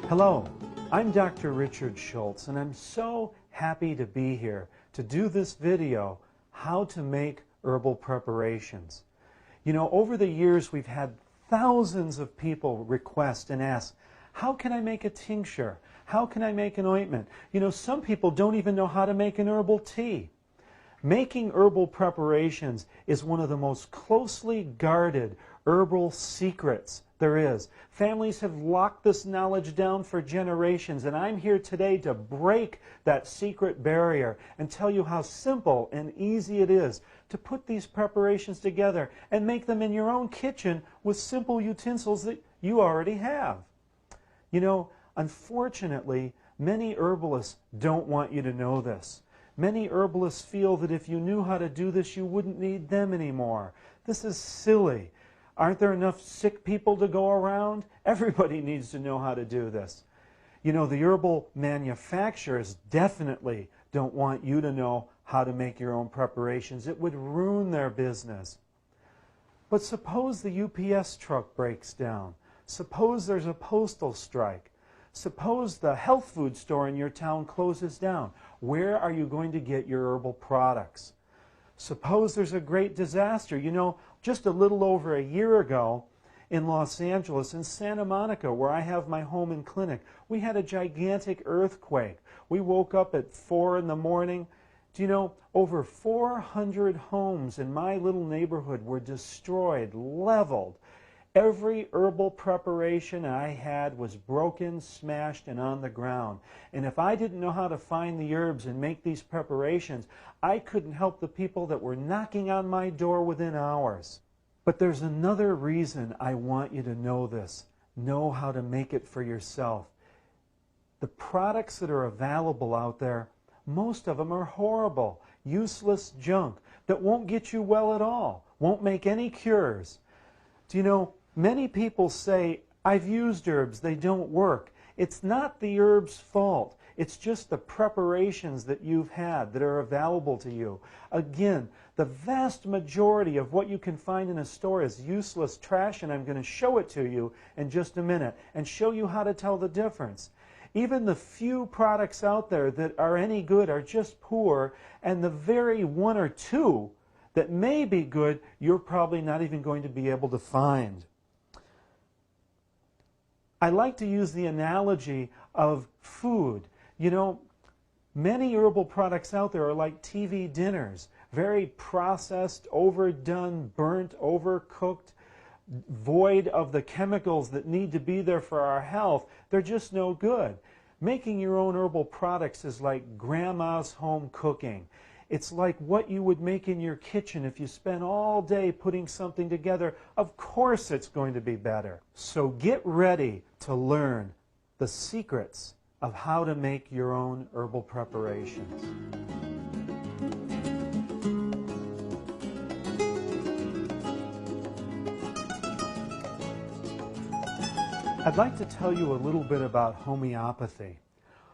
Hello, I'm Dr. Richard Schulze, and I'm so happy to be here to do this video, How to Make Herbal Preparations. You know, over the years we've had thousands of people request and ask, how can I make a tincture? How can I make an ointment? You know, some people don't even know how to make an herbal tea. Making herbal preparations is one of the most closely guarded herbal secrets there is. Families have locked this knowledge down for generations, and I'm here today to break that secret barrier and tell you how simple and easy it is to put these preparations together and make them in your own kitchen with simple utensils that you already have. You know, unfortunately, many herbalists don't want you to know this. Many herbalists feel that if you knew how to do this, you wouldn't need them anymore. This is silly. Aren't there enough sick people to go around? Everybody needs to know how to do this. You know, the herbal manufacturers definitely don't want you to know how to make your own preparations. It would ruin their business. But suppose the UPS truck breaks down. Suppose there's a postal strike. Suppose the health food store in your town closes down. Where are you going to get your herbal products? Suppose there's a great disaster. You know, just a little over a year ago in Los Angeles, in Santa Monica, where I have my home and clinic, we had a gigantic earthquake. We woke up at 4 in the morning. Do you know, over 400 homes in my little neighborhood were destroyed, leveled. Every herbal preparation I had was broken, smashed, and on the ground. And if I didn't know how to find the herbs and make these preparations, I couldn't help the people that were knocking on my door within hours. But there's another reason I want you to know this. Know how to make it for yourself. The products that are available out there, most of them are horrible, useless junk that won't get you well at all, won't make any cures. Do you know, many people say, I've used herbs, they don't work. It's not the herb's fault. It's just the preparations that you've had that are available to you. Again, the vast majority of what you can find in a store is useless trash, and I'm going to show it to you in just a minute and show you how to tell the difference. Even the few products out there that are any good are just poor, and the very one or two that may be good, you're probably not even going to be able to find. I like to use the analogy of food. You know, many herbal products out there are like TV dinners, very processed, overdone, burnt, overcooked, void of the chemicals that need to be there for our health. They're just no good. Making your own herbal products is like grandma's home cooking. It's like what you would make in your kitchen if you spent all day putting something together. Of course it's going to be better. So get ready to learn the secrets of how to make your own herbal preparations. I'd like to tell you a little bit about homeopathy.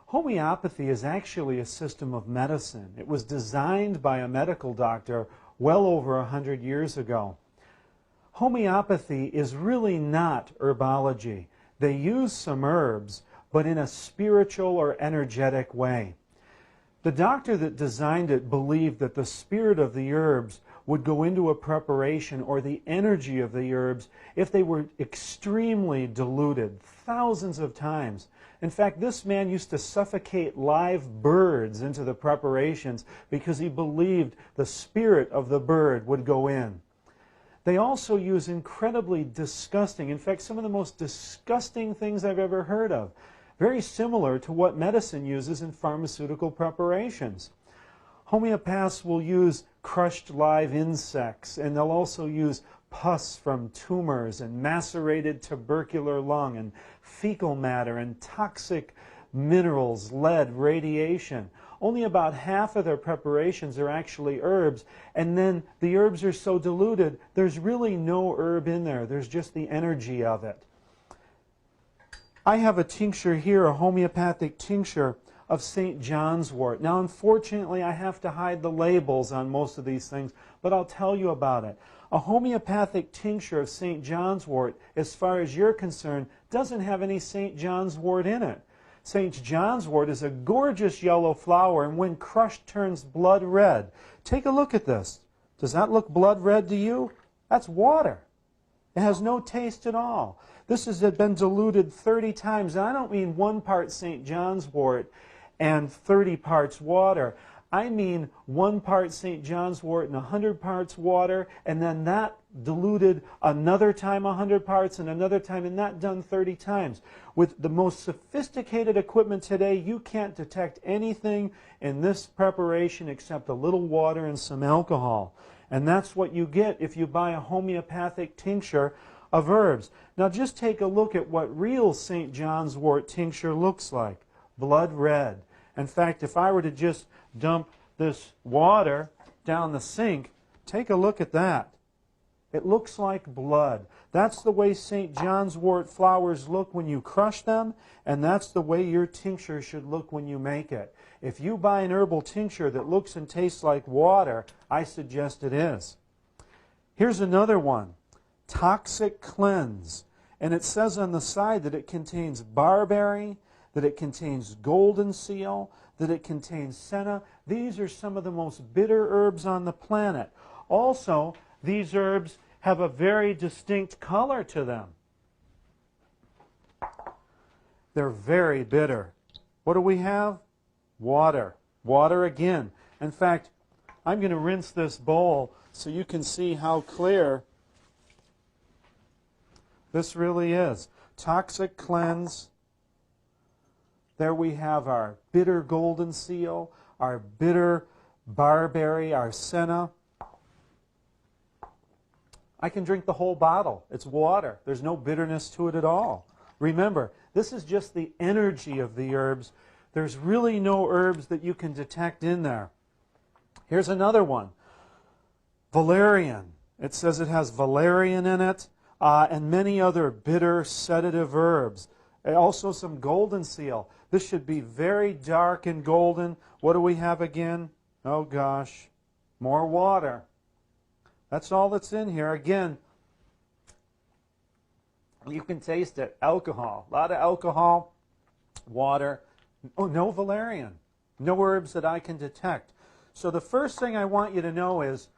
Homeopathy is actually a system of medicine. It was designed by a medical doctor well over 100 years ago. Homeopathy is really not herbology. They use some herbs, but in a spiritual or energetic way. The doctor that designed it believed that the spirit of the herbs would go into a preparation, or the energy of the herbs, if they were extremely diluted, thousands of times. In fact, this man used to suffocate live birds into the preparations because he believed the spirit of the bird would go in. They also use incredibly disgusting, in fact, some of the most disgusting things I've ever heard of, very similar to what medicine uses in pharmaceutical preparations. Homeopaths will use crushed live insects, and they'll also use pus from tumors and macerated tubercular lung and fecal matter and toxic minerals, lead, radiation. Only about half of their preparations are actually herbs, and then the herbs are so diluted, there's really no herb in there. There's just the energy of it. I have a tincture here, a homeopathic tincture of St. John's wort. Now, unfortunately, I have to hide the labels on most of these things, but I'll tell you about it. A homeopathic tincture of St. John's wort, as far as you're concerned, doesn't have any St. John's wort in it. St. John's wort is a gorgeous yellow flower, and when crushed turns blood red. Take a look at this. Does that look blood red to you? That's water. It has no taste at all. This has been diluted 30 times. And I don't mean 1 part St. John's wort and 30 parts water. I mean 1 part St. John's wort and 100 parts water, and then that diluted another time 100 parts and another time, and that done 30 times. With the most sophisticated equipment today, you can't detect anything in this preparation except a little water and some alcohol. And that's what you get if you buy a homeopathic tincture of herbs. Now just take a look at what real St. John's wort tincture looks like. Blood red. In fact, if I were to just dump this water down the sink, take a look at that. It looks like blood. That's the way St. John's wort flowers look when you crush them, and that's the way your tincture should look when you make it. If you buy an herbal tincture that looks and tastes like water, I suggest it is. Here's another one. Toxic Cleanse. And it says on the side that it contains barberry, that it contains golden seal, that it contains senna. These are some of the most bitter herbs on the planet. Also, these herbs have a very distinct color to them. They're very bitter. What do we have? Water. Water again. In fact, I'm going to rinse this bowl so you can see how clear this really is. Toxic Cleanse. There we have our bitter golden seal, our bitter barberry, our senna. I can drink the whole bottle. It's water. There's no bitterness to it at all. Remember, this is just the energy of the herbs. There's really no herbs that you can detect in there. Here's another one. Valerian. It says it has valerian in it, and many other bitter sedative herbs. And also some golden seal. This should be very dark and golden. What do we have again? Oh gosh, more water. That's all that's in here. Again, you can taste it. Alcohol. A lot of alcohol, water. Oh, no valerian. No herbs that I can detect. So the first thing I want you to know is,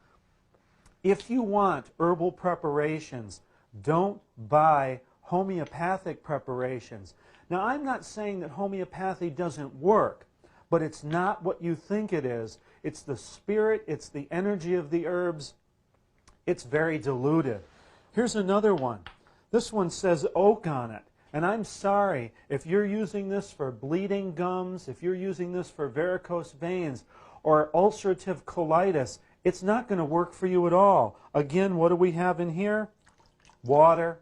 if you want herbal preparations, don't buy homeopathic preparations. Now, I'm not saying that homeopathy doesn't work, but it's not what you think it is. It's the spirit, it's the energy of the herbs. It's very diluted. Here's another one. This one says oak on it. And I'm sorry, if you're using this for bleeding gums, if you're using this for varicose veins or ulcerative colitis, it's not going to work for you at all. Again, what do we have in here? Water.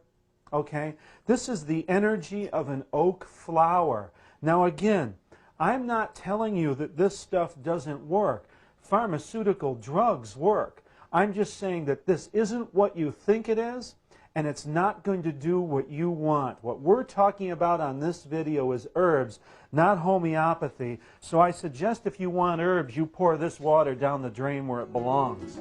Okay? This is the energy of an oak flower. Now again, I'm not telling you that this stuff doesn't work. Pharmaceutical drugs work. I'm just saying that this isn't what you think it is, and it's not going to do what you want. What we're talking about on this video is herbs, not homeopathy. So I suggest if you want herbs, you pour this water down the drain where it belongs.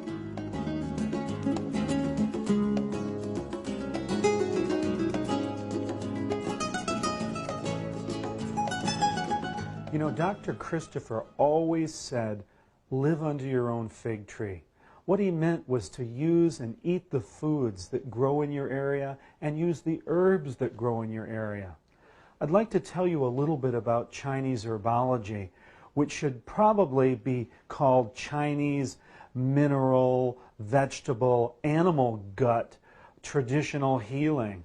You know, Dr. Christopher always said, live under your own fig tree. What he meant was to use and eat the foods that grow in your area and use the herbs that grow in your area. I'd like to tell you a little bit about Chinese herbology, which should probably be called Chinese mineral, vegetable, animal gut, traditional healing.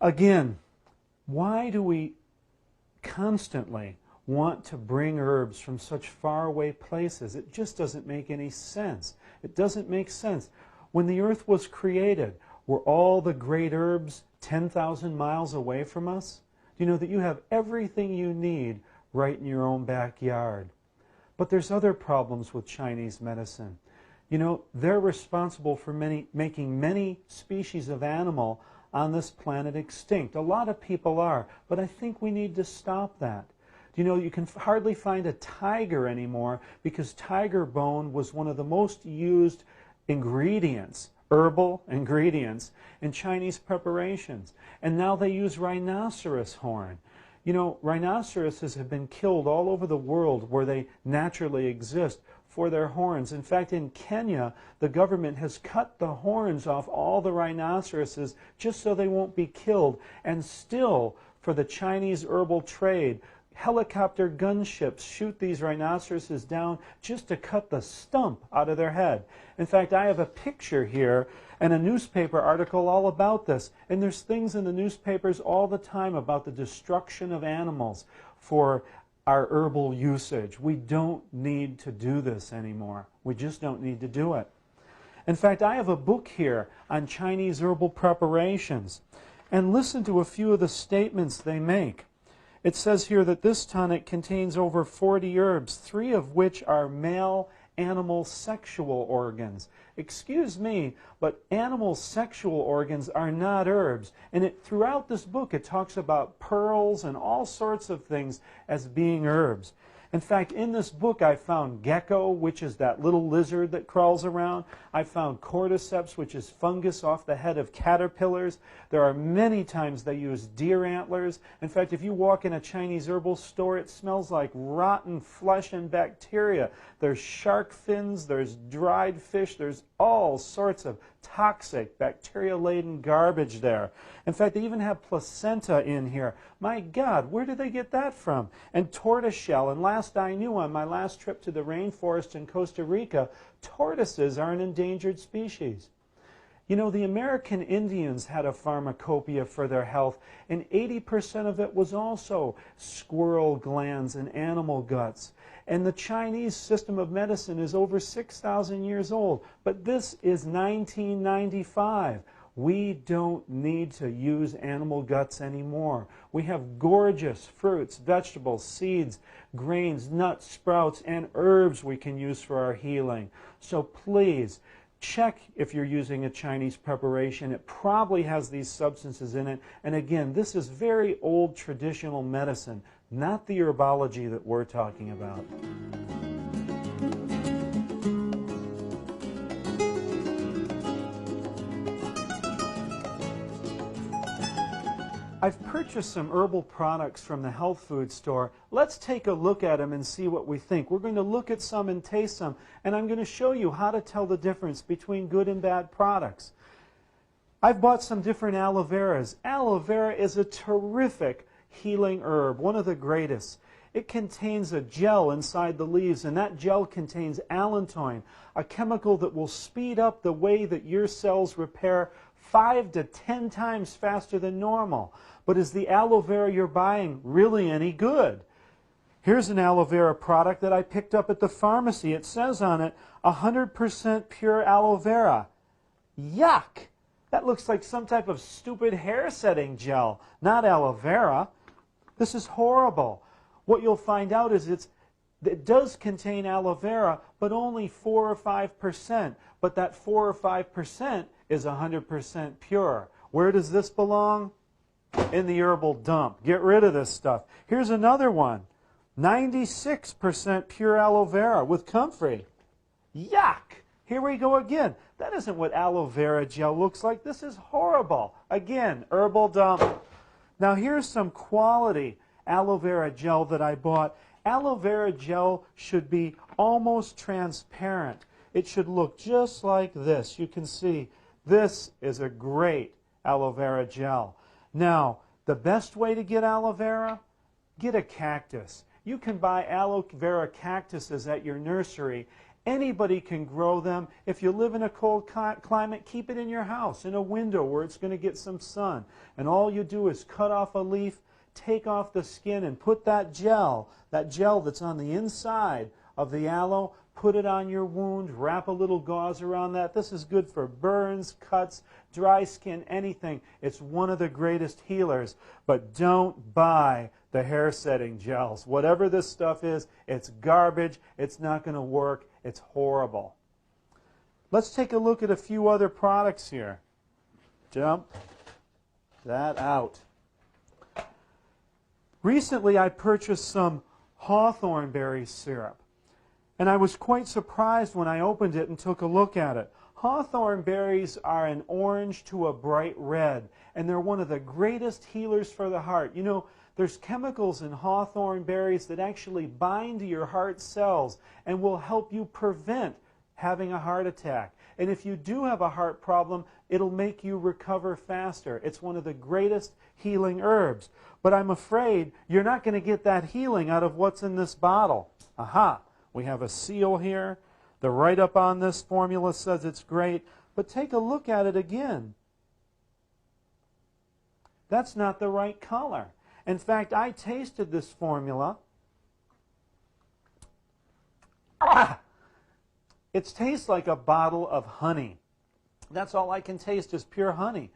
Again, why do we constantly want to bring herbs from such faraway places? It just doesn't make any sense. It doesn't make sense. When the earth was created, were all the great herbs 10,000 miles away from us? Do you know that you have everything you need right in your own backyard? But there's other problems with Chinese medicine. You know, they're responsible for making many species of animal on this planet extinct. A lot of people are, but I think we need to stop that. Do you know you can hardly find a tiger anymore because tiger bone was one of the most used ingredients, herbal ingredients, in Chinese preparations. And now they use rhinoceros horn. You know, rhinoceroses have been killed all over the world where they naturally exist for their horns. In fact, in Kenya, the government has cut the horns off all the rhinoceroses just so they won't be killed. And still, for the Chinese herbal trade, helicopter gunships shoot these rhinoceroses down just to cut the stump out of their head. In fact, I have a picture here and a newspaper article all about this. And there's things in the newspapers all the time about the destruction of animals for our herbal usage. We don't need to do this anymore. We just don't need to do it. In fact, I have a book here on Chinese herbal preparations. And listen to a few of the statements they make. It says here that this tonic contains over 40 herbs, 3 of which are male animal sexual organs. Excuse me, but animal sexual organs are not herbs. And throughout this book it talks about pearls and all sorts of things as being herbs. In fact, in this book I found gecko, which is that little lizard that crawls around. I found cordyceps, which is fungus off the head of caterpillars. There are many times they use deer antlers. In fact, if you walk in a Chinese herbal store, it smells like rotten flesh and bacteria. There's shark fins, there's dried fish, there's all sorts of toxic, bacteria-laden garbage there. In fact, they even have placenta in here. My God, where did they get that from? And tortoiseshell. And last I knew, on my last trip to the rainforest in Costa Rica, tortoises are an endangered species. You know, the American Indians had a pharmacopoeia for their health, and 80% of it was also squirrel glands and animal guts. And the Chinese system of medicine is over 6,000 years old, but this is 1995. We don't need to use animal guts anymore. We have gorgeous fruits, vegetables, seeds, grains, nuts, sprouts, and herbs we can use for our healing. So please, check if you're using a Chinese preparation. It probably has these substances in it. And again, this is very old traditional medicine, not the herbology that we're talking about. I've purchased some herbal products from the health food store. Let's take a look at them and see what we think. We're going to look at some and taste some, and I'm going to show you how to tell the difference between good and bad products. I've bought some different aloe veras. Aloe vera is a terrific healing herb, one of the greatest. It contains a gel inside the leaves, and that gel contains allantoin, a chemical that will speed up the way that your cells repair 5 to 10 times faster than normal. But is the aloe vera you're buying really any good? Here's an aloe vera product that I picked up at the pharmacy. It says on it, 100% pure aloe vera. Yuck! That looks like some type of stupid hair setting gel, not aloe vera. This is horrible. What you'll find out is it does contain aloe vera, but only 4 or 5%. But that 4 or 5% is 100% pure. Where does this belong? In the herbal dump. Get rid of this stuff. Here's another one. 96% pure aloe vera with comfrey. Yuck! Here we go again. That isn't what aloe vera gel looks like. This is horrible. Again, herbal dump. Now here's some quality aloe vera gel that I bought. Aloe vera gel should be almost transparent. It should look just like this. You can see this is a great aloe vera gel. Now, the best way to get aloe vera? Get a cactus. You can buy aloe vera cactuses at your nursery. Anybody can grow them. If you live in a cold climate, keep it in your house, in a window where it's going to get some sun. And all you do is cut off a leaf, take off the skin, and put that gel that's on the inside of the aloe, put it on your wound, wrap a little gauze around that. This is good for burns, cuts, dry skin, anything. It's one of the greatest healers. But don't buy the hair setting gels. Whatever this stuff is, it's garbage. It's not going to work. It's horrible. Let's take a look at a few other products here. Dump that out. Recently, I purchased some hawthorn berry syrup, and I was quite surprised when I opened it and took a look at it. Hawthorn berries are an orange to a bright red, and they're one of the greatest healers for the heart. You know, there's chemicals in hawthorn berries that actually bind to your heart cells and will help you prevent having a heart attack. And if you do have a heart problem, it'll make you recover faster. It's one of the greatest healing herbs. But I'm afraid you're not going to get that healing out of what's in this bottle. Aha! We have a seal here. The write-up on this formula says it's great. But take a look at it again. That's not the right color. In fact, I tasted this formula. It tastes like a bottle of honey. That's all I can taste is pure honey.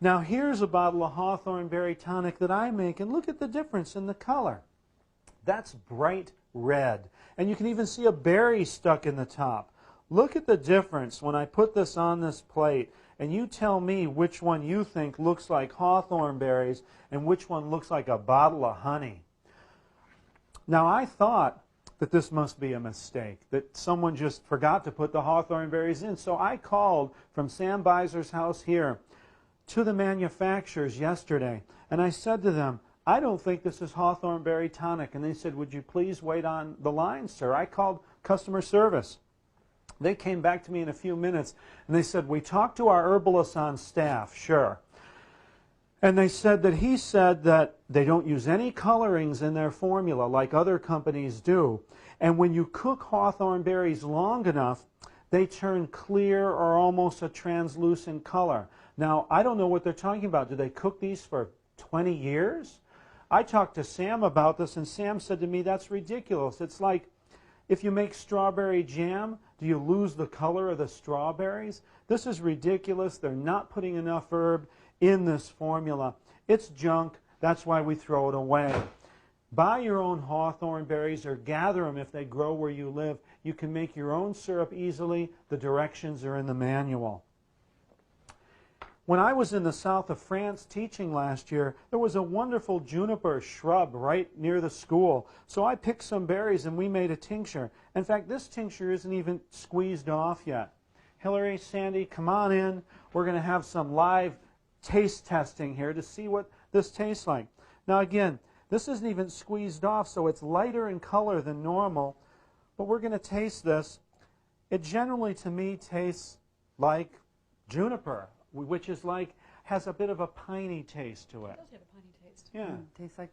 Now here's a bottle of hawthorn berry tonic that I make, and look at the difference in the color. That's bright red. And you can even see a berry stuck in the top. Look at the difference when I put this on this plate, and you tell me which one you think looks like hawthorn berries and which one looks like a bottle of honey. Now I thought that this must be a mistake, that someone just forgot to put the hawthorn berries in. So I called from Sam Beiser's house here to the manufacturers yesterday, and I said to them, I don't think this is hawthorn berry tonic. And they said, would you please wait on the line, sir? I called customer service. They came back to me in a few minutes, and they said, we talked to our herbalist on staff, sure. And they said that he said that they don't use any colorings in their formula like other companies do. And when you cook hawthorn berries long enough, they turn clear or almost a translucent color. Now, I don't know what they're talking about. Do they cook these for 20 years? I talked to Sam about this, and Sam said to me, that's ridiculous. It's like if you make strawberry jam, do you lose the color of the strawberries? This is ridiculous. They're not putting enough herb in this formula. It's junk. That's why we throw it away. Buy your own hawthorn berries or gather them if they grow where you live. You can make your own syrup easily. The directions are in the manual. When I was in the south of France teaching last year, there was a wonderful juniper shrub right near the school. So I picked some berries and we made a tincture. In fact, this tincture isn't even squeezed off yet. Hillary, Sandy, come on in. We're going to have some live taste testing here to see what this tastes like. Now again, this isn't even squeezed off, so it's lighter in color than normal. But we're going to taste this. It generally, to me, tastes like juniper, which is like, has a bit of a piney taste to it. It does have a piney taste. Yeah. Tastes like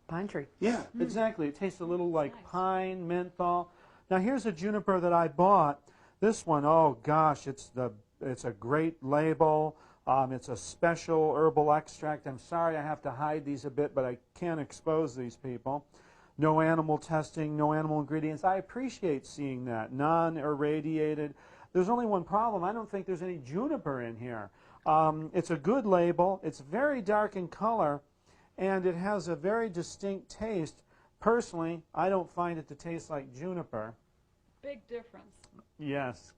pine tree. Yeah, exactly. It tastes a little like nice. Pine, menthol. Now here's a juniper that I bought. This one, oh gosh, it's a great label. It's a special herbal extract. I'm sorry I have to hide these a bit, but I can't expose these people. No animal testing, no animal ingredients. I appreciate seeing that. Non-irradiated. There's only one problem. I don't think there's any juniper in here. It's a good label. It's very dark in color, and it has a very distinct taste. Personally, I don't find it to taste like juniper. Big difference. Yes.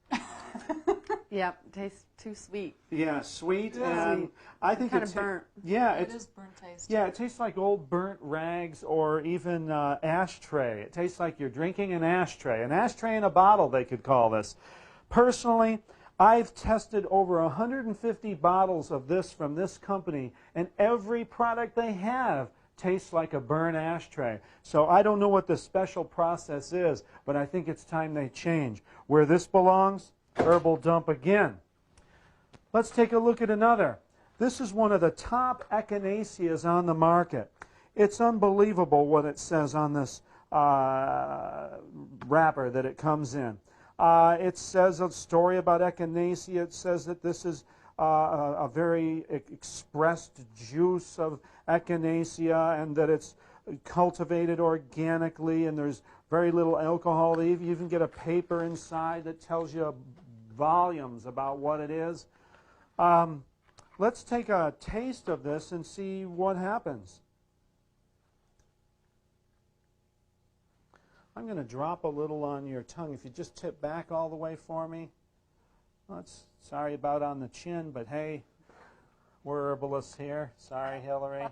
Yep, tastes too sweet. Yeah, sweet, and I think it's kind of burnt. Yeah, it is burnt taste. Yeah, it tastes like old burnt rags or even ashtray. It tastes like you're drinking an ashtray in a bottle. They could call this. Personally, I've tested over 150 bottles of this from this company, and every product they have tastes like a burnt ashtray. So I don't know what the special process is, but I think it's time they change. Where this belongs, herbal dump again. Let's take a look at another. This is one of the top echinaceas on the market. It's unbelievable what it says on this wrapper that it comes in. It says a story about echinacea. It says that this is a very expressed juice of echinacea and that it's cultivated organically and there's very little alcohol. They even get a paper inside that tells you volumes about what it is. Let's take a taste of this and see what happens. I'm going to drop a little on your tongue. If you just tip back all the way for me. Well, sorry about on the chin, but hey, we're herbalists here. Sorry, Hillary.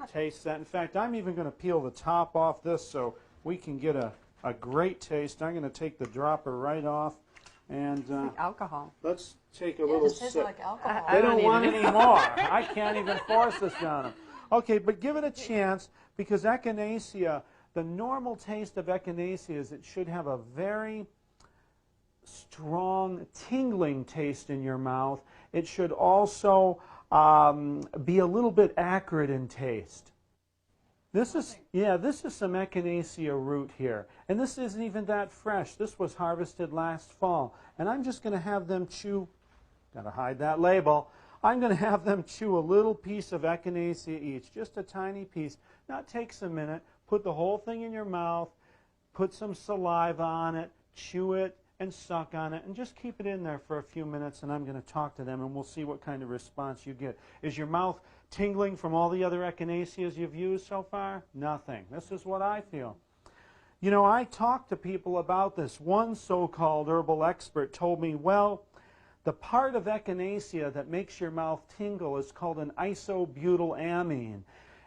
taste that. In fact, I'm even going to peel the top off this so we can get a great taste. I'm going to take the dropper right off, and Like alcohol. let's take a Yeah, little it tastes sip. like alcohol. They I don't don't want even- any more. I can't even force this down them. Okay, but give it a chance, because echinacea, the normal taste of echinacea is it should have a very strong, tingling taste in your mouth. It should also be a little bit acrid in taste. This is some echinacea root here, and this isn't even that fresh. This was harvested last fall, and I'm just going to have them chew. Got to hide that label. I'm going to have them chew a little piece of echinacea each, just a tiny piece. Now it takes a minute. Put the whole thing in your mouth, put some saliva on it, chew it, and suck on it, and just keep it in there for a few minutes, and I'm going to talk to them, and we'll see what kind of response you get. Is your mouth tingling from all the other echinaceas you've used so far? Nothing. This is what I feel. You know, I talked to people about this. One so-called herbal expert told me, well, the part of echinacea that makes your mouth tingle is called an isobutylamine.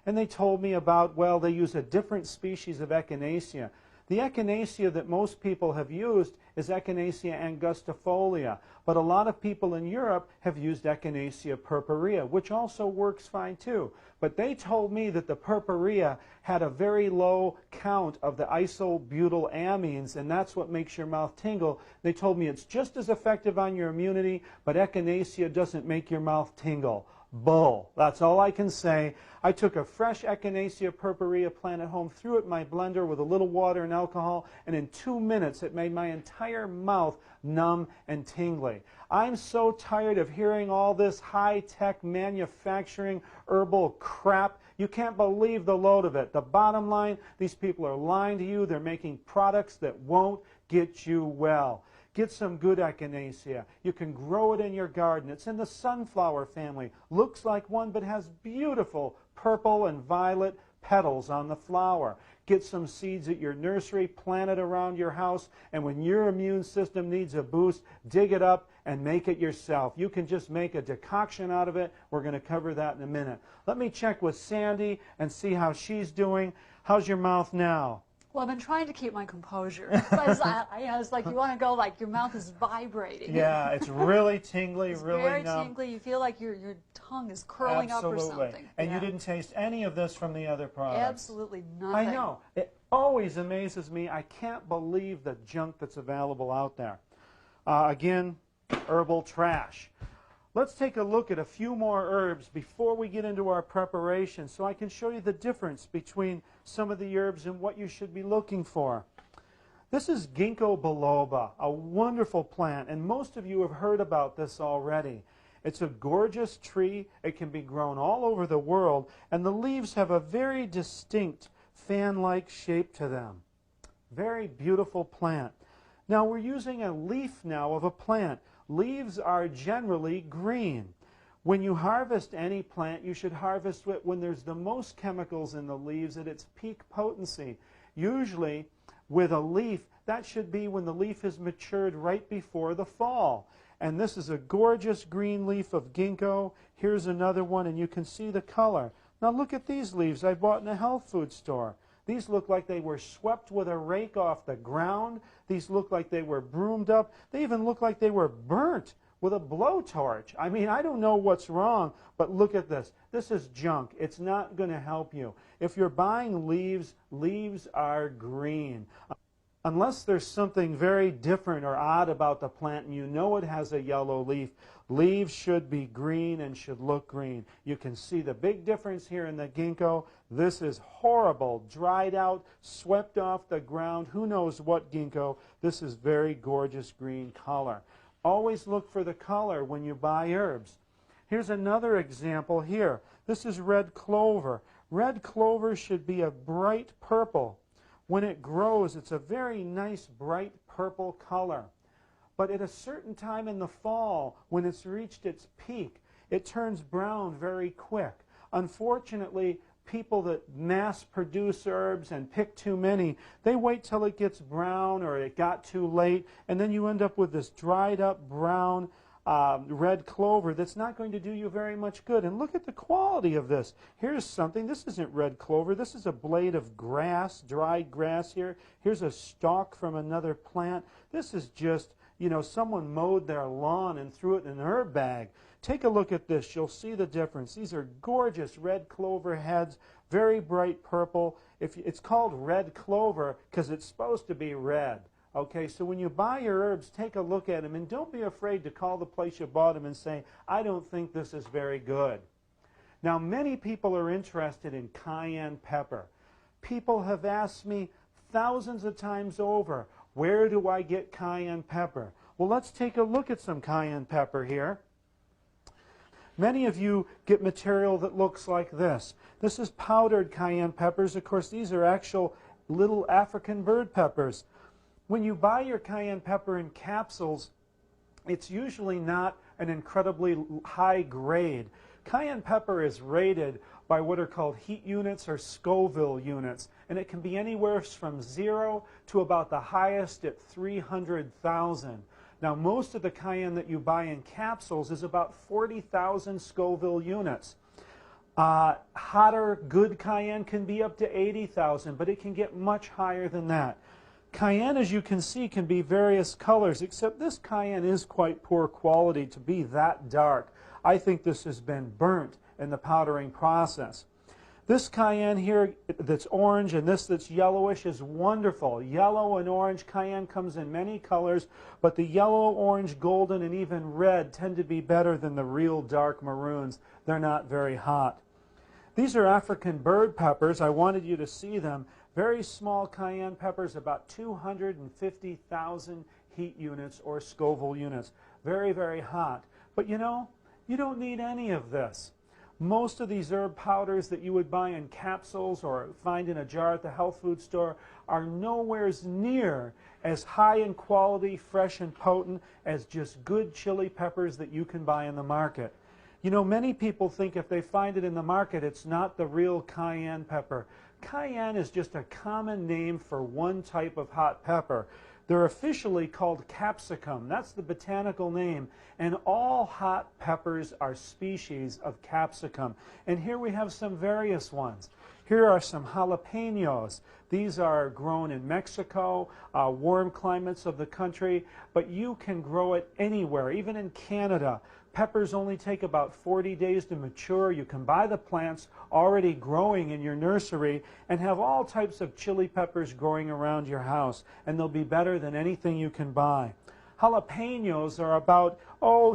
And they told me about, well, they use a different species of echinacea. The echinacea that most people have used is Echinacea angustifolia, but a lot of people in Europe have used Echinacea purpurea, which also works fine too. But they told me that the purpurea had a very low count of the isobutylamines, and that's what makes your mouth tingle. They told me it's just as effective on your immunity, but Echinacea doesn't make your mouth tingle. Bull. That's all I can say. I took a fresh Echinacea purpurea plant at home, threw it in my blender with a little water and alcohol, and in 2 minutes it made my entire mouth numb and tingly. I'm so tired of hearing all this high-tech manufacturing herbal crap. You can't believe the load of it. The bottom line, these people are lying to you. They're making products that won't get you well. Get some good echinacea. You can grow it in your garden. It's in the sunflower family. Looks like one, but has beautiful purple and violet petals on the flower. Get some seeds at your nursery, plant it around your house, and when your immune system needs a boost, dig it up and make it yourself. You can just make a decoction out of it. We're going to cover that in a minute. Let me check with Sandy and see how she's doing. How's your mouth now? Well, I've been trying to keep my composure. Because it's like you want to go like your mouth is vibrating. Yeah, it's really tingly, It's really very numb. tingly. You feel like your tongue is curling Absolutely. up or something. And Yeah. you didn't taste any of this from the other products. Absolutely nothing. I know. It always amazes me. I can't believe the junk that's available out there. Again, herbal trash. Let's take a look at a few more herbs before we get into our preparation so I can show you the difference between some of the herbs and what you should be looking for. This is ginkgo biloba, a wonderful plant, and most of you have heard about this already. It's a gorgeous tree. It can be grown all over the world, and the leaves have a very distinct fan-like shape to them. Very beautiful plant. Now we're using a leaf now of a plant. Leaves are generally green. When you harvest any plant, you should harvest it when there's the most chemicals in the leaves at its peak potency. Usually, with a leaf, that should be when the leaf is matured right before the fall. And this is a gorgeous green leaf of ginkgo. Here's another one, and you can see the color. Now look at these leaves I bought in a health food store. These look like they were swept with a rake off the ground. These look like they were broomed up. They even look like they were burnt with a blowtorch. I mean, I don't know what's wrong, but look at this. This is junk. It's not going to help you. If you're buying leaves, leaves are green. Unless there's something very different or odd about the plant and you know it has a yellow leaf, leaves should be green and should look green. You can see the big difference here in the ginkgo. This is horrible, dried out, swept off the ground. Who knows what ginkgo? This is very gorgeous green color. Always look for the color when you buy herbs. Here's another example here. This is red clover. Red clover should be a bright purple. When it grows, it's a very nice, bright purple color. But at a certain time in the fall, when it's reached its peak, it turns brown very quick. Unfortunately, people that mass produce herbs and pick too many, they wait till it gets brown or it got too late, and then you end up with this dried up brown red clover that's not going to do you very much good. And look at the quality of this. Here's something. This isn't red clover. This is a blade of grass, dried grass here. Here's a stalk from another plant. This is just, you know, someone mowed their lawn and threw it in an herb bag. Take a look at this. You'll see the difference. These are gorgeous red clover heads, very bright purple. It's called red clover because it's supposed to be red. Okay, so when you buy your herbs, take a look at them, and don't be afraid to call the place you bought them and say, I don't think this is very good. Now, many people are interested in cayenne pepper. People have asked me thousands of times over, where do I get cayenne pepper? Well, let's take a look at some cayenne pepper here. Many of you get material that looks like this. This is powdered cayenne peppers. Of course, these are actual little African bird peppers. When you buy your cayenne pepper in capsules, it's usually not an incredibly high grade. Cayenne pepper is rated by what are called heat units or Scoville units, and it can be anywhere from 0 to about the highest at 300,000. Now, most of the cayenne that you buy in capsules is about 40,000 Scoville units. Hotter, good cayenne can be up to 80,000, but it can get much higher than that. Cayenne, as you can see, can be various colors, except this cayenne is quite poor quality to be that dark. I think this has been burnt in the powdering process. This cayenne here that's orange and this that's yellowish is wonderful. Yellow and orange cayenne comes in many colors, but the yellow, orange, golden, and even red tend to be better than the real dark maroons. They're not very hot. These are African bird peppers. I wanted you to see them. Very small cayenne peppers, about 250,000 heat units or Scoville units. Very, very hot. But you know, you don't need any of this. Most of these herb powders that you would buy in capsules or find in a jar at the health food store are nowhere near as high in quality, fresh and potent as just good chili peppers that you can buy in the market. You know, many people think if they find it in the market, it's not the real cayenne pepper. Cayenne is just a common name for one type of hot pepper. They're officially called capsicum. That's the botanical name. And all hot peppers are species of capsicum. And here we have some various ones. Here are some jalapenos. These are grown in Mexico, warm climates of the country, but you can grow it anywhere, even in Canada. Peppers only take about 40 days to mature. You can buy the plants already growing in your nursery and have all types of chili peppers growing around your house, and they'll be better than anything you can buy. Jalapenos are about,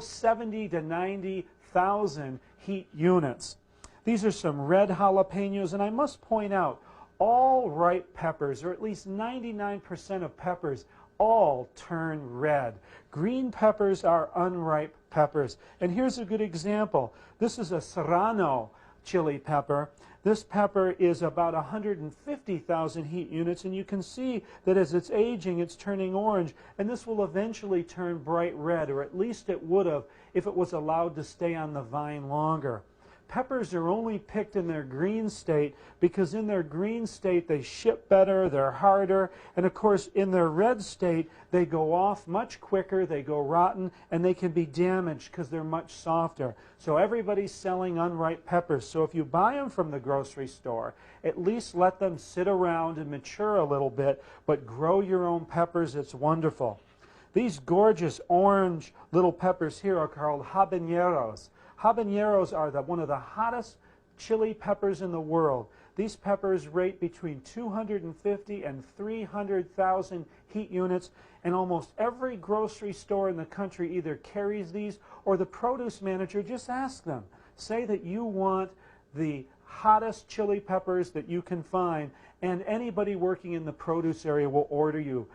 70 to 90,000 heat units. These are some red jalapenos, and I must point out, all ripe peppers, or at least 99% of peppers, all turn red. Green peppers are unripe peppers. And here's a good example. This is a serrano chili pepper. This pepper is about 150,000 heat units, and you can see that as it's aging, it's turning orange, and this will eventually turn bright red, or at least it would have if it was allowed to stay on the vine longer. Peppers are only picked in their green state because in their green state they ship better, they're harder, and of course in their red state they go off much quicker, they go rotten, and they can be damaged because they're much softer. So everybody's selling unripe peppers. So if you buy them from the grocery store, at least let them sit around and mature a little bit, but grow your own peppers. It's wonderful. These gorgeous orange little peppers here are called habaneros. Habaneros are one of the hottest chili peppers in the world. These peppers rate between 250 and 300,000 heat units, and almost every grocery store in the country either carries these or the produce manager just asks them. Say that you want the hottest chili peppers that you can find, and anybody working in the produce area will order you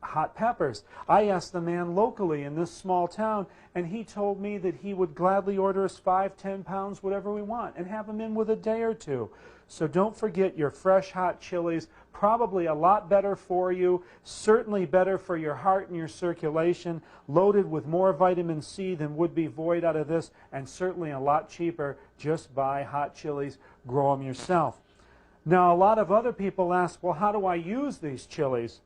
hot peppers. I asked the man locally in this small town, and he told me that he would gladly order us 5, 10 pounds, whatever we want, and have them in with a day or two. So don't forget your fresh hot chilies, probably a lot better for you, certainly better for your heart and your circulation, loaded with more vitamin C than would be void out of this, and certainly a lot cheaper. Just buy hot chilies, grow them yourself. Now, a lot of other people ask, well, how do I use these chilies?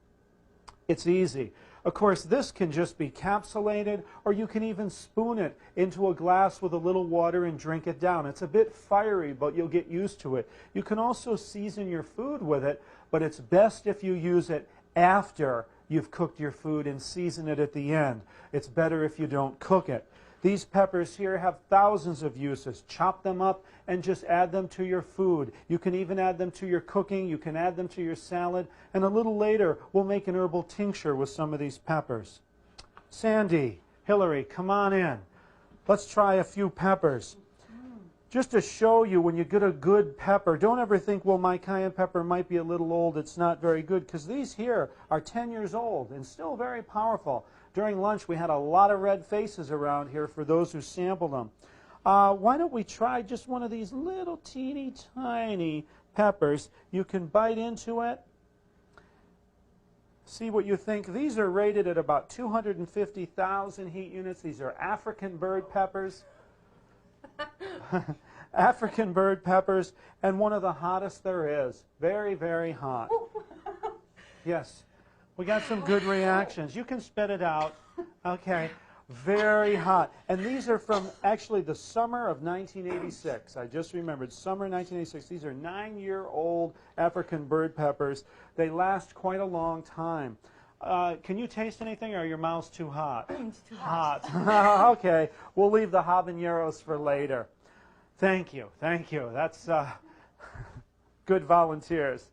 It's easy. Of course, this can just be capsulated, or you can even spoon it into a glass with a little water and drink it down. It's a bit fiery, but you'll get used to it. You can also season your food with it, but it's best if you use it after you've cooked your food and season it at the end. It's better if you don't cook it. These peppers here have thousands of uses. Chop them up and just add them to your food. You can even add them to your cooking. You can add them to your salad. And a little later, we'll make an herbal tincture with some of these peppers. Sandy, Hillary, come on in. Let's try a few peppers. Just to show you, when you get a good pepper, don't ever think, well, my cayenne pepper might be a little old, it's not very good, because these here are 10 years old and still very powerful. During lunch, we had a lot of red faces around here for those who sampled them. Why don't we try just one of these little teeny tiny peppers. You can bite into it. See what you think. These are rated at about 250,000 heat units. These are African bird peppers. African bird peppers, and one of the hottest there is. Very, very hot. Yes. We got some good reactions. You can spit it out. Okay. Very hot. And these are from actually the summer of 1986. I just remembered. Summer 1986. These are 9-year-old African bird peppers. They last quite a long time. Can you taste anything, or are your mouth's too hot? It's too hot. Okay. We'll leave the habaneros for later. Thank you. Thank you. That's good volunteers.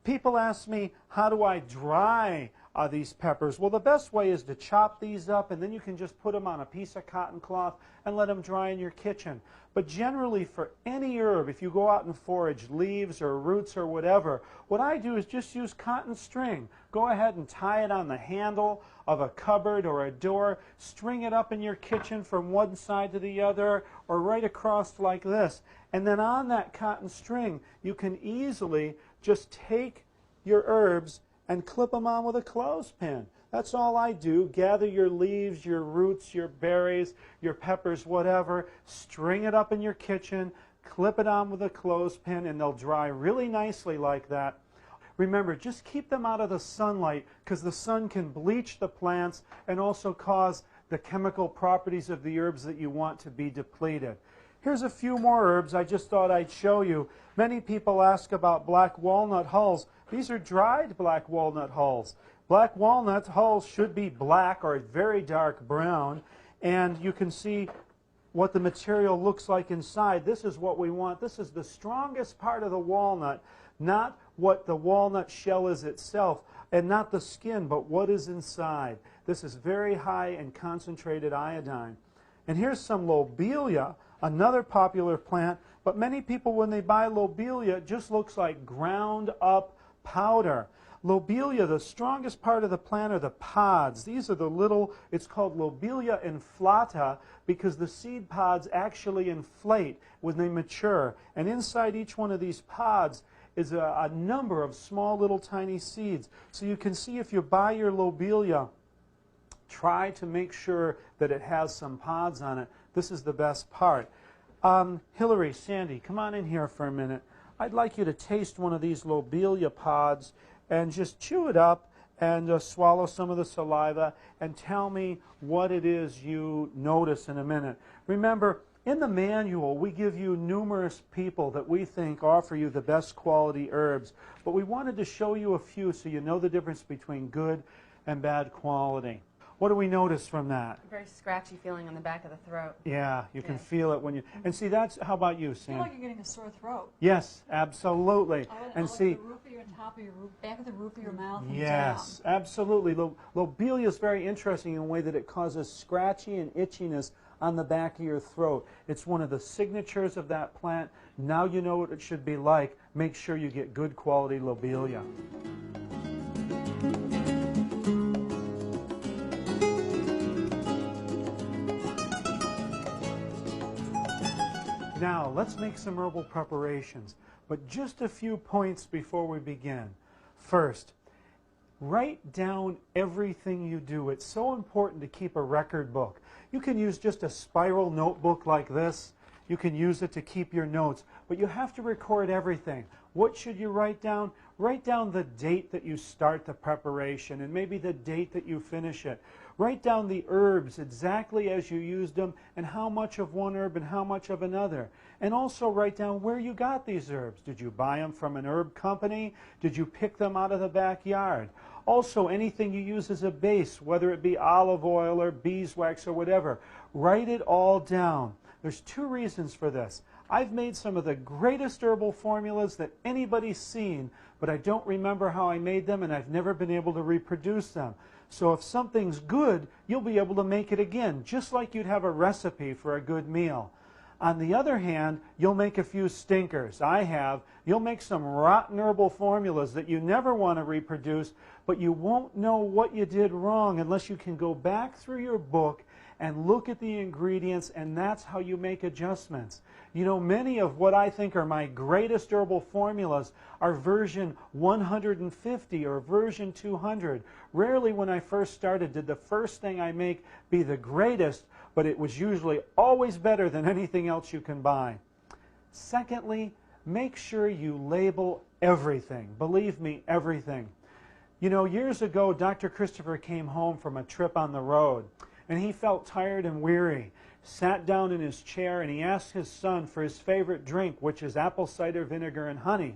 People ask me, how do I dry these peppers? Well, the best way is to chop these up, and then you can just put them on a piece of cotton cloth and let them dry in your kitchen. But generally, for any herb, if you go out and forage leaves or roots or whatever, what I do is just use cotton string. Go ahead and tie it on the handle of a cupboard or a door. String it up in your kitchen from one side to the other, or right across like this. And then on that cotton string, you can easily just take your herbs and clip them on with a clothespin. That's all I do. Gather your leaves, your roots, your berries, your peppers, whatever. String it up in your kitchen, clip it on with a clothespin, and they'll dry really nicely like that. Remember, just keep them out of the sunlight, because the sun can bleach the plants and also cause the chemical properties of the herbs that you want to be depleted. Here's a few more herbs I just thought I'd show you. Many people ask about black walnut hulls. These are dried black walnut hulls. Black walnut hulls should be black or very dark brown, and you can see what the material looks like inside. This is what we want. This is the strongest part of the walnut, not what the walnut shell is itself, and not the skin, but what is inside. This is very high in concentrated iodine. And here's some lobelia, another popular plant, but many people, when they buy lobelia, it just looks like ground up powder. Lobelia, the strongest part of the plant are the pods. These are the little, it's called lobelia inflata because the seed pods actually inflate when they mature. And inside each one of these pods is a number of small little tiny seeds. So you can see, if you buy your lobelia, try to make sure that it has some pods on it. This is the best part. Hillary, Sandy, come on in here for a minute. I'd like you to taste one of these lobelia pods and just chew it up and swallow some of the saliva and tell me what it is you notice in a minute. Remember, in the manual, we give you numerous people that we think offer you the best quality herbs, but we wanted to show you a few so you know the difference between good and bad quality. What do we notice from that? A very scratchy feeling on the back of the throat. Yeah, you can feel it when you... And see, that's... How about you, I Sam? feel like you're getting a sore throat. Yes, absolutely. And see... The roof of your top of your roof, back of the roof of your mouth. And Yes, down. absolutely. Lobelia is very interesting in the way that it causes scratchy and itchiness on the back of your throat. It's one of the signatures of that plant. Now you know what it should be like. Make sure you get good quality lobelia. Now, let's make some herbal preparations, but just a few points before we begin. First, write down everything you do. It's so important to keep a record book. You can use just a spiral notebook like this, You can use it to keep your notes, but you have to record everything. What should you write down? Write down the date that you start the preparation and maybe the date that you finish it. Write down the herbs exactly as you used them and how much of one herb and how much of another. And also write down where you got these herbs. Did you buy them from an herb company? Did you pick them out of the backyard? Also, anything you use as a base, whether it be olive oil or beeswax or whatever, write it all down. There's two reasons for this. I've made some of the greatest herbal formulas that anybody's seen, but I don't remember how I made them and I've never been able to reproduce them. So if something's good, you'll be able to make it again, just like you'd have a recipe for a good meal. On the other hand, you'll make a few stinkers. I have. You'll make some rotten herbal formulas that you never want to reproduce, but you won't know what you did wrong unless you can go back through your book and look at the ingredients, and that's how you make adjustments. You know, many of what I think are my greatest herbal formulas are version 150 or version 200. Rarely when I first started did the first thing I make be the greatest, but it was usually always better than anything else you can buy. Secondly, make sure you label everything. Believe me, everything. You know, years ago, Dr. Christopher came home from a trip on the road, and he felt tired and weary, sat down in his chair, and he asked his son for his favorite drink, which is apple cider vinegar and honey.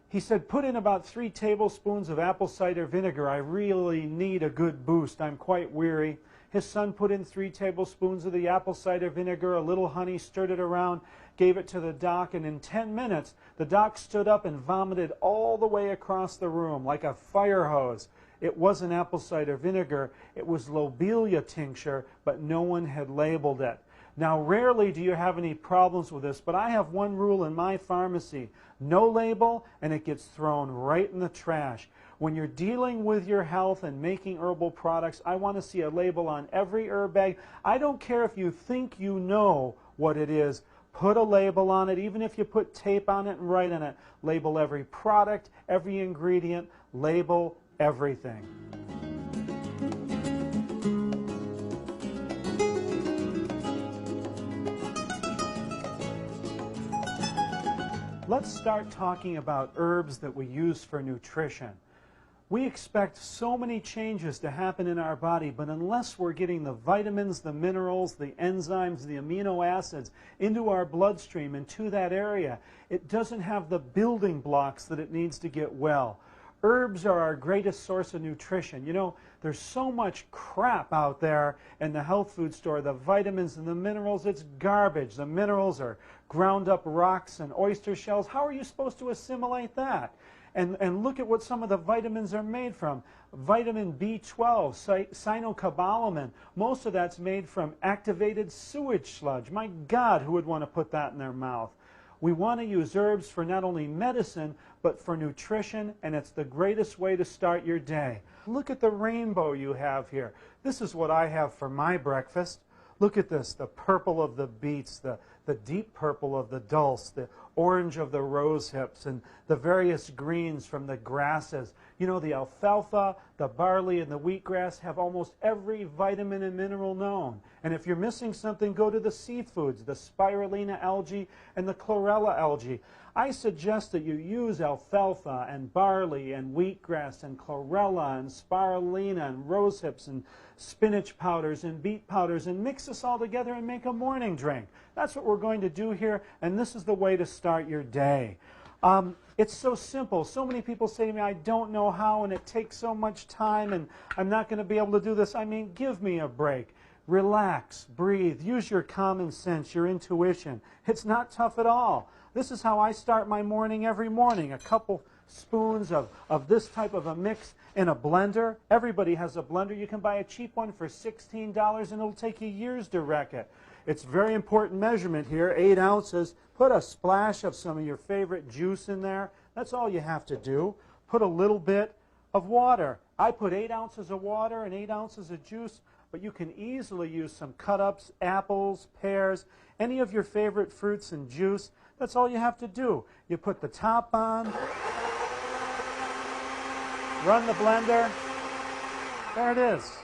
He said, put in about 3 tablespoons of apple cider vinegar. I really need a good boost. I'm quite weary. His son put in 3 tablespoons of the apple cider vinegar, a little honey, stirred it around, gave it to the doc, and in 10 minutes, the doc stood up and vomited all the way across the room like a fire hose. It wasn't apple cider vinegar, it was lobelia tincture, but no one had labeled it. Now, rarely do you have any problems with this, but I have one rule in my pharmacy. No label, and it gets thrown right in the trash. When you're dealing with your health and making herbal products, I want to see a label on every herb bag. I don't care if you think you know what it is. Put a label on it, even if you put tape on it and write on it. Label every product, every ingredient, label everything. Let's start talking about herbs that we use for nutrition. We expect so many changes to happen in our body, but unless we're getting the vitamins, the minerals, the enzymes, the amino acids into our bloodstream and to that area, it doesn't have the building blocks that it needs to get well. Herbs are our greatest source of nutrition. You know, there's so much crap out there in the health food store, the vitamins and the minerals, it's garbage. The minerals are ground up rocks and oyster shells. How are you supposed to assimilate that? And look at what some of the vitamins are made from. Vitamin B12, cyanocobalamin, most of that's made from activated sewage sludge. My God, who would want to put that in their mouth? We want to use herbs for not only medicine, but for nutrition, and it's the greatest way to start your day. Look at the rainbow you have here. This is what I have for my breakfast. Look at this, the purple of the beets, the deep purple of the dulse, the orange of the rose hips, and the various greens from the grasses. You know, the alfalfa, the barley, and the wheatgrass have almost every vitamin and mineral known. And if you're missing something, go to the seafoods, the spirulina algae and the chlorella algae. I suggest that you use alfalfa and barley and wheatgrass and chlorella and spirulina and rose hips and spinach powders and beet powders and mix this all together and make a morning drink. That's what we're going to do here, and this is the way to start your day. It's so simple. So many people say to me, I don't know how, and it takes so much time, and I'm not going to be able to do this. I mean, give me a break. Relax, breathe, use your common sense, your intuition. It's not tough at all. This is how I start my morning every morning. A couple spoons of this type of a mix in a blender. Everybody has a blender. You can buy a cheap one for $16, and it'll take you years to wreck it. It's very important measurement here, 8 ounces. Put a splash of some of your favorite juice in there. That's all you have to do. Put a little bit of water. I put 8 ounces of water and 8 ounces of juice, but you can easily use some cut-ups, apples, pears, any of your favorite fruits and juice. That's all you have to do. You put the top on, run the blender. There it is.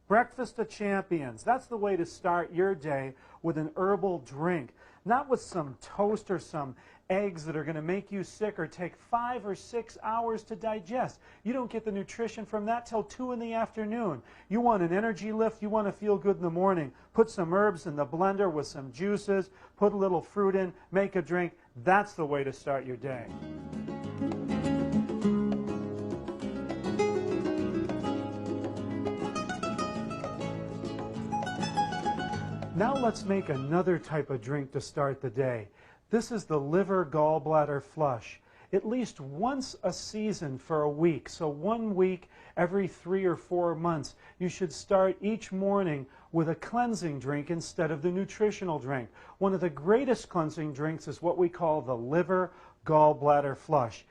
Breakfast of champions. That's the way to start your day, with an herbal drink. Not with some toast or some eggs that are going to make you sick or take 5 or 6 hours to digest. You don't get the nutrition from that till 2 in the afternoon. You want an energy lift, you want to feel good in the morning. Put some herbs in the blender with some juices, put a little fruit in, make a drink. That's the way to start your day. Now let's make another type of drink to start the day. This is the liver gallbladder flush. At least once a season for a week, so 1 week every 3 or 4 months, you should start each morning with a cleansing drink instead of the nutritional drink. One of the greatest cleansing drinks is what we call the liver gallbladder flush.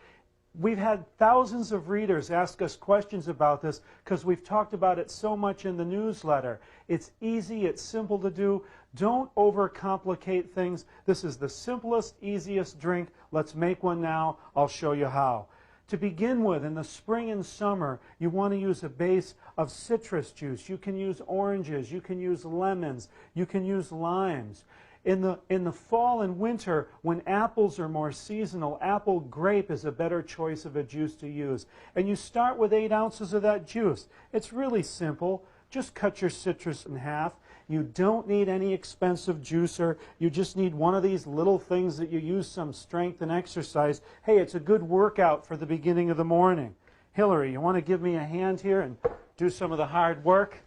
We've had thousands of readers ask us questions about this because we've talked about it so much in the newsletter. It's easy, it's simple to do. Don't overcomplicate things. This is the simplest, easiest drink. Let's make one now. I'll show you how. To begin with, in the spring and summer, you want to use a base of citrus juice. You can use oranges, you can use lemons, you can use limes. In the fall and winter, when apples are more seasonal, apple grape is a better choice of a juice to use. And you start with 8 ounces of that juice. It's really simple. Just cut your citrus in half. You don't need any expensive juicer. You just need one of these little things that you use some strength and exercise. Hey, it's a good workout for the beginning of the morning. Hillary, you want to give me a hand here and do some of the hard work?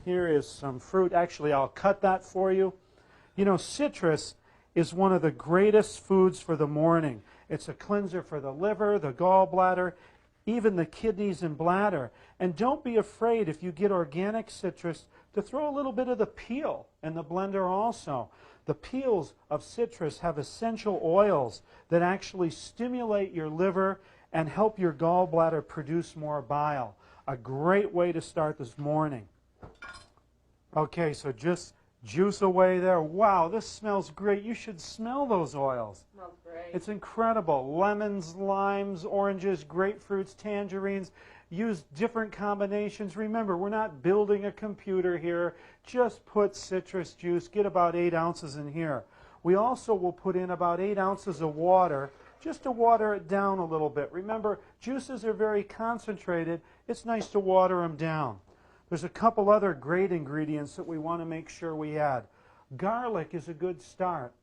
Here is some fruit. Actually, I'll cut that for you. You know, citrus is one of the greatest foods for the morning. It's a cleanser for the liver, the gallbladder, even the kidneys and bladder. And don't be afraid, if you get organic citrus, to throw a little bit of the peel in the blender also. The peels of citrus have essential oils that actually stimulate your liver and help your gallbladder produce more bile. A great way to start this morning. Okay, so just juice away there. Wow, this smells great. You should smell those oils. Smells great. It's incredible. Lemons, limes, oranges, grapefruits, tangerines. Use different combinations. Remember, we're not building a computer here. Just put citrus juice. Get about 8 ounces in here. We also will put in about 8 ounces of water, just to water it down a little bit. Remember, juices are very concentrated. It's nice to water them down. There's a couple other great ingredients that we want to make sure we add. Garlic is a good start.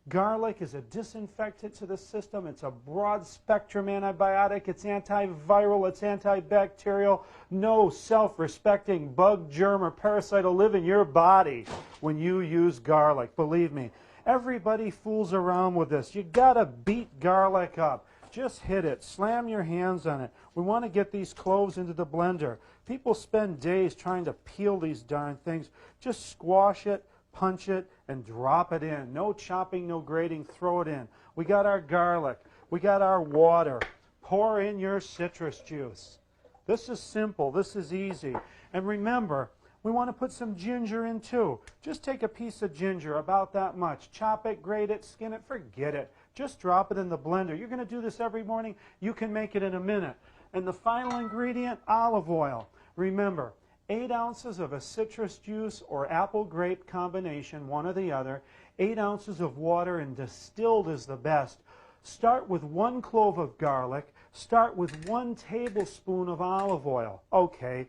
Garlic is a disinfectant to the system. It's a broad-spectrum antibiotic. It's antiviral. It's antibacterial. No self-respecting bug, germ, or parasite will live in your body when you use garlic. Believe me. Everybody fools around with this. You got to beat garlic up. Just hit it. Slam your hands on it. We want to get these cloves into the blender. People spend days trying to peel these darn things. Just squash it, punch it, and drop it in. No chopping, no grating. Throw it in. We got our garlic. We got our water. Pour in your citrus juice. This is simple. This is easy. And remember, we want to put some ginger in too. Just take a piece of ginger, about that much. Chop it, grate it, skin it, forget it. Just drop it in the blender. You're going to do this every morning. You can make it in a minute. And the final ingredient, olive oil. Remember, 8 ounces of a citrus juice or apple grape combination, one or the other, 8 ounces of water, and distilled is the best. Start with 1 clove of garlic. Start with 1 tablespoon of olive oil. Okay,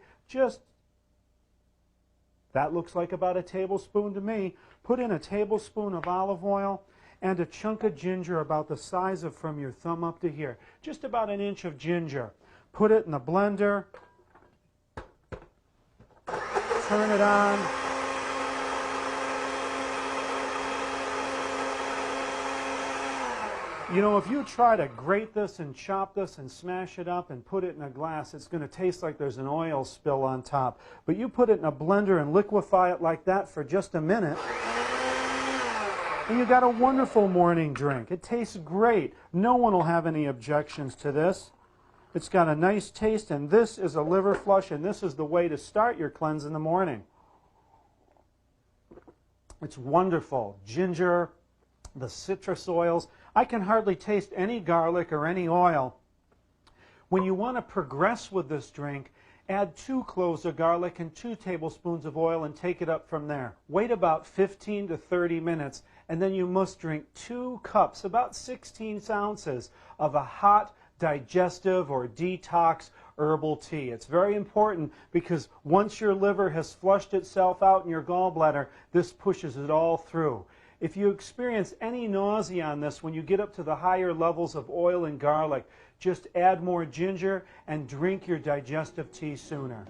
that looks like about a tablespoon to me. Put in a tablespoon of olive oil and a chunk of ginger about the size of from your thumb up to here. Just about an inch of ginger. Put it in the blender. Turn it on. You know, if you try to grate this and chop this and smash it up and put it in a glass, it's going to taste like there's an oil spill on top. But you put it in a blender and liquefy it like that for just a minute, and you got a wonderful morning drink. It tastes great. No one will have any objections to this. It's got a nice taste, and this is a liver flush, and this is the way to start your cleanse in the morning. It's wonderful. Ginger, the citrus oils. I can hardly taste any garlic or any oil. When you want to progress with this drink, Add 2 cloves of garlic and 2 tablespoons of oil and take it up from there. Wait about 15 to 30 minutes and then you must drink 2 cups, about 16 ounces, of a hot, digestive or detox herbal tea. It's very important because once your liver has flushed itself out in your gallbladder, this pushes it all through. If you experience any nausea on this when you get up to the higher levels of oil and garlic, just add more ginger and drink your digestive tea sooner.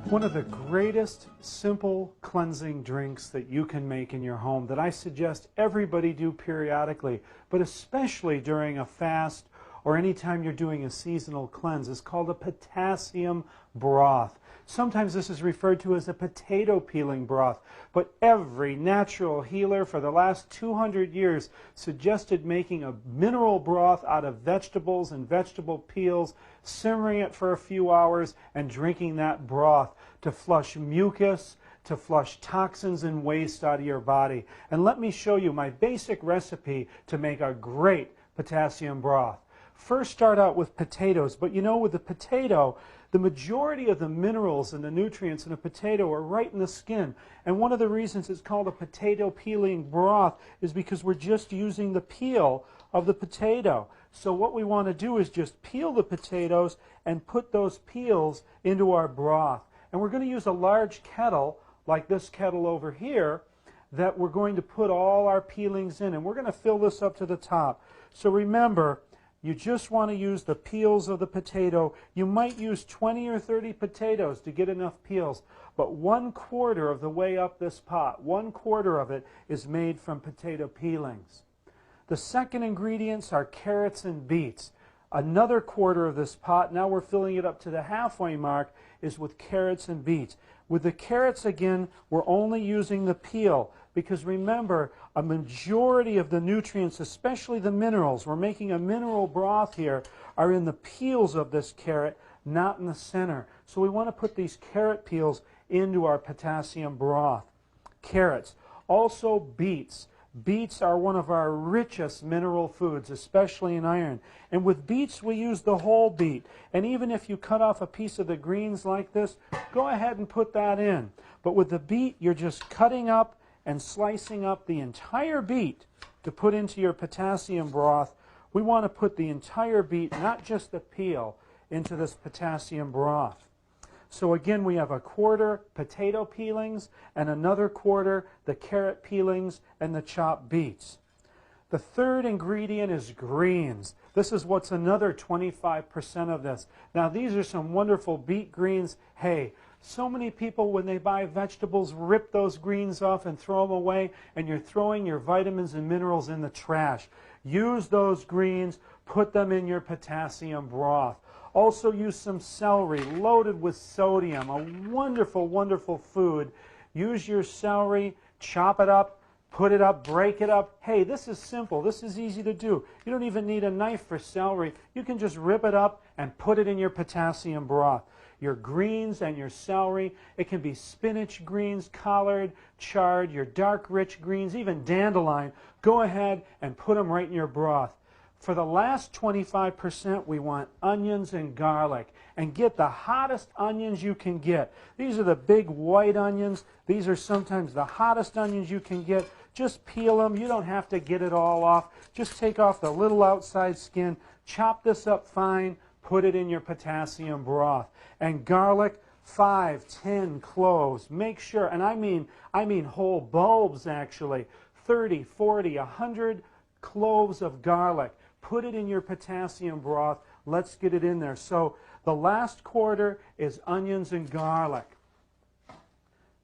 One of the greatest simple cleansing drinks that you can make in your home that I suggest everybody do periodically, but especially during a fast or anytime you're doing a seasonal cleanse, is called a potassium broth. Sometimes this is referred to as a potato peeling broth, but every natural healer for the last 200 years suggested making a mineral broth out of vegetables and vegetable peels, simmering it for a few hours, and drinking that broth to flush mucus, to flush toxins and waste out of your body. And let me show you my basic recipe to make a great potassium broth. First, start out with potatoes, but you know, with the potato, the majority of the minerals and the nutrients in a potato are right in the skin. And one of the reasons it's called a potato peeling broth is because we're just using the peel of the potato. So what we want to do is just peel the potatoes and put those peels into our broth. And we're going to use a large kettle, like this kettle over here, that we're going to put all our peelings in. And we're going to fill this up to the top. So remember, you just want to use the peels of the potato. You might use 20 or 30 potatoes to get enough peels, but 1/4 of the way up this pot, 1/4 of it is made from potato peelings. The second ingredients are carrots and beets. Another 1/4 of this pot, now we're filling it up to the halfway mark, is with carrots and beets. With the carrots, again, we're only using the peel because remember, a majority of the nutrients, especially the minerals, we're making a mineral broth here, are in the peels of this carrot, not in the center. So we want to put these carrot peels into our potassium broth. Carrots. Also beets. Beets are one of our richest mineral foods, especially in iron. And with beets, we use the whole beet. And even if you cut off a piece of the greens like this, go ahead and put that in. But with the beet, you're just cutting up and slicing up the entire beet to put into your potassium broth. We want to put the entire beet, not just the peel, into this potassium broth. So again, we have 1/4 potato peelings and another 1/4 the carrot peelings and the chopped beets. The third ingredient is greens. This is what's another 25% of this. Now these are some wonderful beet greens. Hey, so many people when they buy vegetables rip those greens off and throw them away, and you're throwing your vitamins and minerals in the trash. Use those greens, put them in your potassium broth. Also use some celery loaded with sodium, a wonderful, wonderful food. Use your celery, chop it up, put it up, break it up. Hey, this is simple. This is easy to do. You don't even need a knife for celery. You can just rip it up and put it in your potassium broth. Your greens and your celery, it can be spinach greens, collard, chard, your dark rich greens, even dandelion. Go ahead and put them right in your broth. For the last 25%, we want onions and garlic. And get the hottest onions you can get. These are the big white onions. These are sometimes the hottest onions you can get. Just peel them. You don't have to get it all off. Just take off the little outside skin. Chop this up fine. Put it in your potassium broth. And garlic, 5, 10 cloves. Make sure, and I mean whole bulbs actually. 30, 40, 100 cloves of garlic. Put it in your potassium broth. Let's get it in there. So the last 1/4 is onions and garlic.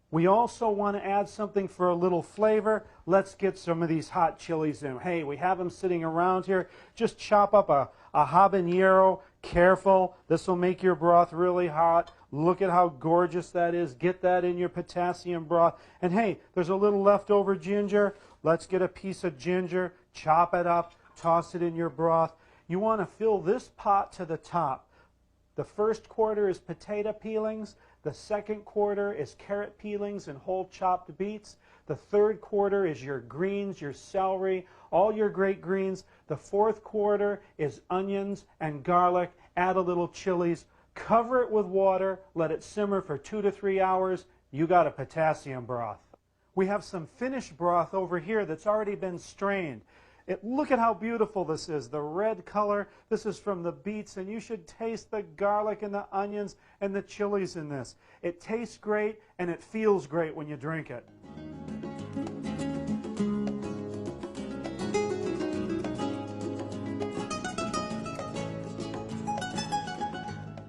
We also want to add something for a little flavor. Let's get some of these hot chilies in. Hey, we have them sitting around here. Just chop up a habanero. Careful, this will make your broth really hot. Look at how gorgeous that is. Get that in your potassium broth. And hey, there's a little leftover ginger. Let's get a piece of ginger, chop it up, toss it in your broth. You want to fill this pot to the top. The first 1/4 is potato peelings. The second quarter is carrot peelings and whole chopped beets. The third quarter is your greens, your celery, all your great greens. The fourth quarter is onions and garlic. Add a little chilies. Cover it with water. Let it simmer for 2 to 3 hours. You got a potassium broth. We have some finished broth over here that's already been strained. Look at how beautiful this is, the red color. This is from the beets, and you should taste the garlic and the onions and the chilies in this. It tastes great, and it feels great when you drink it.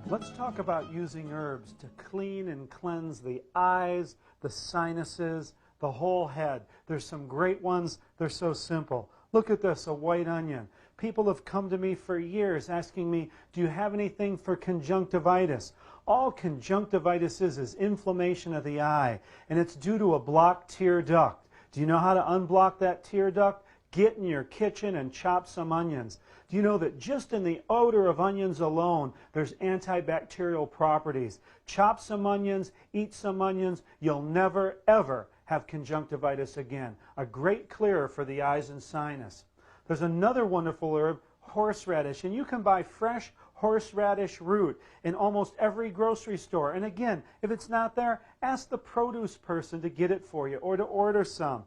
Let's talk about using herbs to clean and cleanse the eyes, the sinuses, the whole head. There's some great ones. They're so simple. Look at this, a white onion. People have come to me for years asking me, do you have anything for conjunctivitis? All conjunctivitis is inflammation of the eye, and it's due to a blocked tear duct. Do you know how to unblock that tear duct? Get in your kitchen and chop some onions. Do you know that just in the odor of onions alone, there's antibacterial properties? Chop some onions, eat some onions, you'll never, ever have conjunctivitis again. A great clearer for the eyes and sinus. There's another wonderful herb, horseradish, and you can buy fresh horseradish root in almost every grocery store. And again, if it's not there, ask the produce person to get it for you or to order some.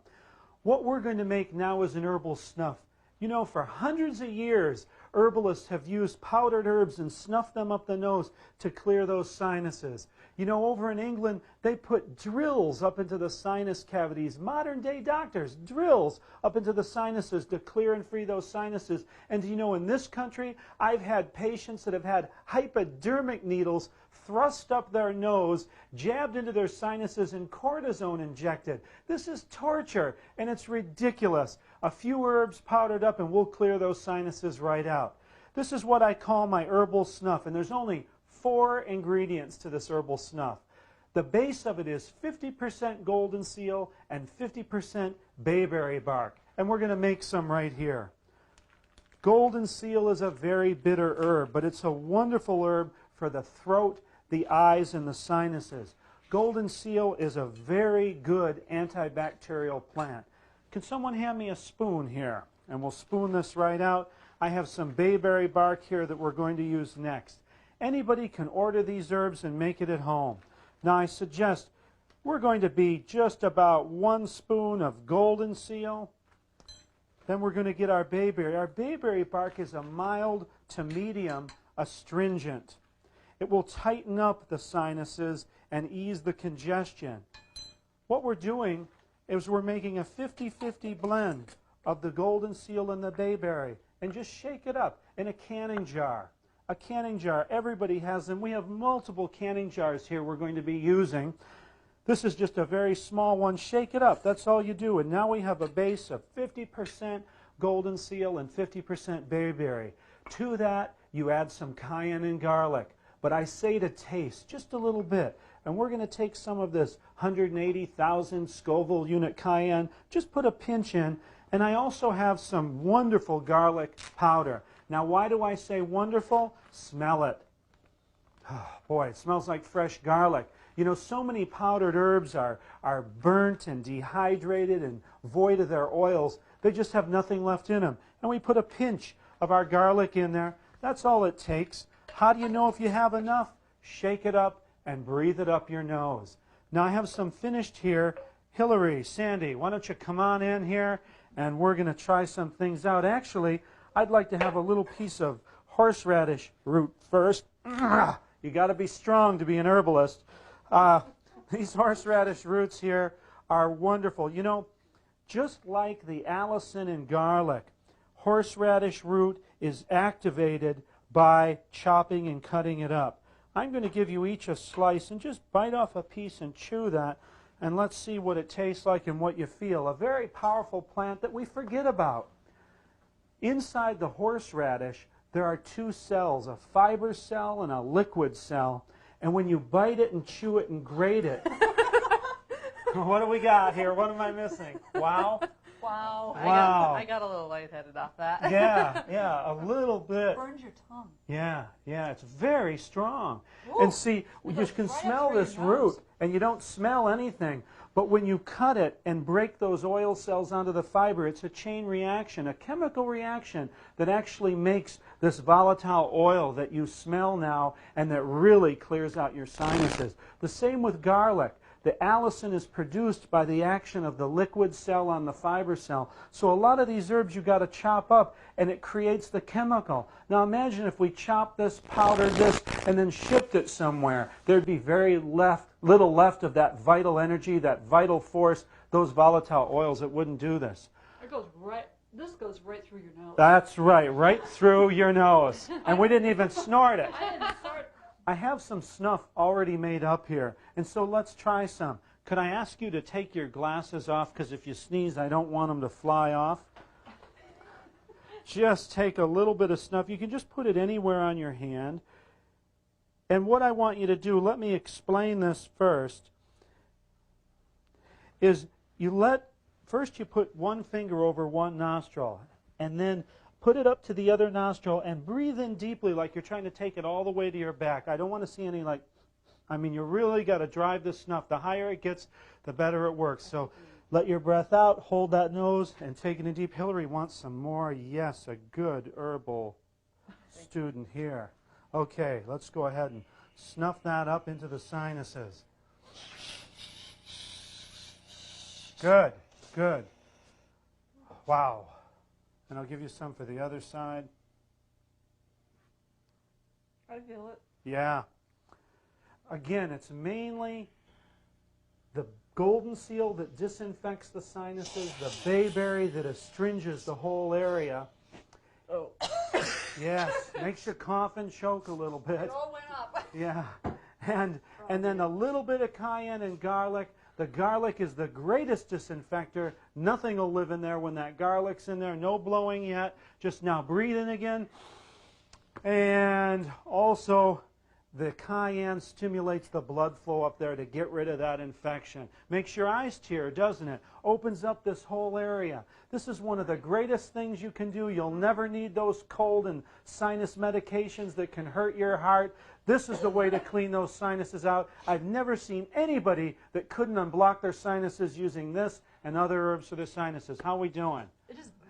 What we're going to make now is an herbal snuff. You know, for hundreds of years, herbalists have used powdered herbs and snuffed them up the nose to clear those sinuses. You know, over in England, they put drills up into the sinus cavities. Modern day doctors, drills up into the sinuses to clear and free those sinuses. And do you know, in this country, I've had patients that have had hypodermic needles thrust up their nose, jabbed into their sinuses, and cortisone injected. This is torture, and it's ridiculous. A few herbs powdered up, and we'll clear those sinuses right out. This is what I call my herbal snuff, and there's only 4 ingredients to this herbal snuff. The base of it is 50% golden seal and 50% bayberry bark, and we're going to make some right here. Golden seal is a very bitter herb, but it's a wonderful herb for the throat, the eyes, and the sinuses. Golden seal is a very good antibacterial plant. Can someone hand me a spoon here? And we'll spoon this right out. I have some bayberry bark here that we're going to use next. Anybody can order these herbs and make it at home. Now I suggest we're going to be just about 1 spoon of golden seal. Then we're going to get our bayberry. Our bayberry bark is a mild to medium astringent. It will tighten up the sinuses and ease the congestion. What we're doing is we're making a 50-50 blend of the golden seal and the bayberry, and just shake it up in a canning jar. A canning jar, everybody has them. We have multiple canning jars here we're going to be using. This is just a very small one. Shake it up, that's all you do. And now we have a base of 50% golden seal and 50% bayberry. To that, you add some cayenne and garlic. But I say to taste just a little bit. And we're going to take some of this 180,000 Scoville unit cayenne, just put a pinch in. And I also have some wonderful garlic powder. Now, why do I say wonderful? Smell it. Oh, boy, it smells like fresh garlic. You know, so many powdered herbs are burnt and dehydrated and void of their oils. They just have nothing left in them. And we put a pinch of our garlic in there. That's all it takes. How do you know if you have enough? Shake it up and breathe it up your nose. Now I have some finished here. Hillary, Sandy, why don't you come on in here and we're going to try some things out. Actually, I'd like to have a little piece of horseradish root first. You got to be strong to be an herbalist. These horseradish roots here are wonderful. You know, just like the allicin in garlic, horseradish root is activated by chopping and cutting it up. I'm going to give you each a slice and just bite off a piece and chew that, and let's see what it tastes like and what you feel. A very powerful plant that we forget about. Inside the horseradish, there are 2 cells, a fiber cell and a liquid cell. And when you bite it and chew it and grate it, what do we got here? What am I missing? Wow. Wow. Wow. I got a little lightheaded off that. Yeah, a little bit. Burns your tongue. Yeah, it's very strong. Ooh, and see, you goes can right up smell through your this nose. root, and you don't smell anything. But when you cut it and break those oil cells onto the fiber, it's a chain reaction, a chemical reaction that actually makes this volatile oil that you smell now and that really clears out your sinuses. The same with garlic. The allicin is produced by the action of the liquid cell on the fiber cell. So a lot of these herbs you've got to chop up, and it creates the chemical. Now imagine if we chopped this, powdered this, and then shipped it somewhere. There'd be very little left of that vital energy, that vital force, those volatile oils. It wouldn't do this. This goes right through your nose. That's right through your nose. And we didn't even snort it. I didn't start. I have some snuff already made up here, and so let's try some. Could I ask you to take your glasses off, because if you sneeze, I don't want them to fly off. Just take a little bit of snuff. You can just put it anywhere on your hand. And what I want you to do, let me explain this first, is first you put one finger over one nostril, and then put it up to the other nostril and breathe in deeply like you're trying to take it all the way to your back. I don't want to see any you really got to drive this snuff. The higher it gets, the better it works. So let your breath out, hold that nose, and take it in deep. Hillary wants some more. Yes, a good herbal student here. Okay, let's go ahead and snuff that up into the sinuses. Good. Wow. And I'll give you some for the other side. I feel it. Yeah. Again, it's mainly the golden seal that disinfects the sinuses, the bayberry that astringes the whole area. Oh. Yes, makes you cough and choke a little bit. It all went up. Yeah. And then a little bit of cayenne and garlic. The garlic is the greatest disinfector. Nothing will live in there when that garlic's in there. No blowing yet. Just now breathe in again. And also, the cayenne stimulates the blood flow up there to get rid of that infection. Makes your eyes tear, doesn't it? Opens up this whole area. This is one of the greatest things you can do. You'll never need those cold and sinus medications that can hurt your heart. This is the way to clean those sinuses out. I've never seen anybody that couldn't unblock their sinuses using this and other herbs for their sinuses. How are we doing?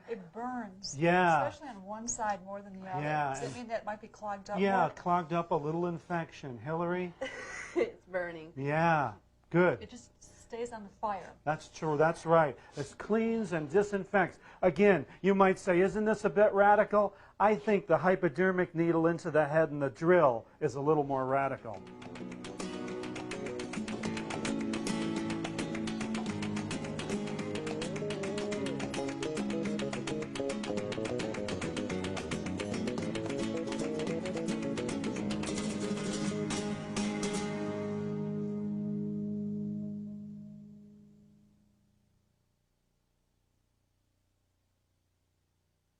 It burns. Yeah. Especially on one side more than the other. Yeah, Does it mean that it might be clogged up Yeah, more? clogged up, a little infection. Hillary? It's burning. Yeah, good. It just stays on the fire. That's true. That's right. It cleans and disinfects. Again, you might say, isn't this a bit radical? I think the hypodermic needle into the head and the drill is a little more radical.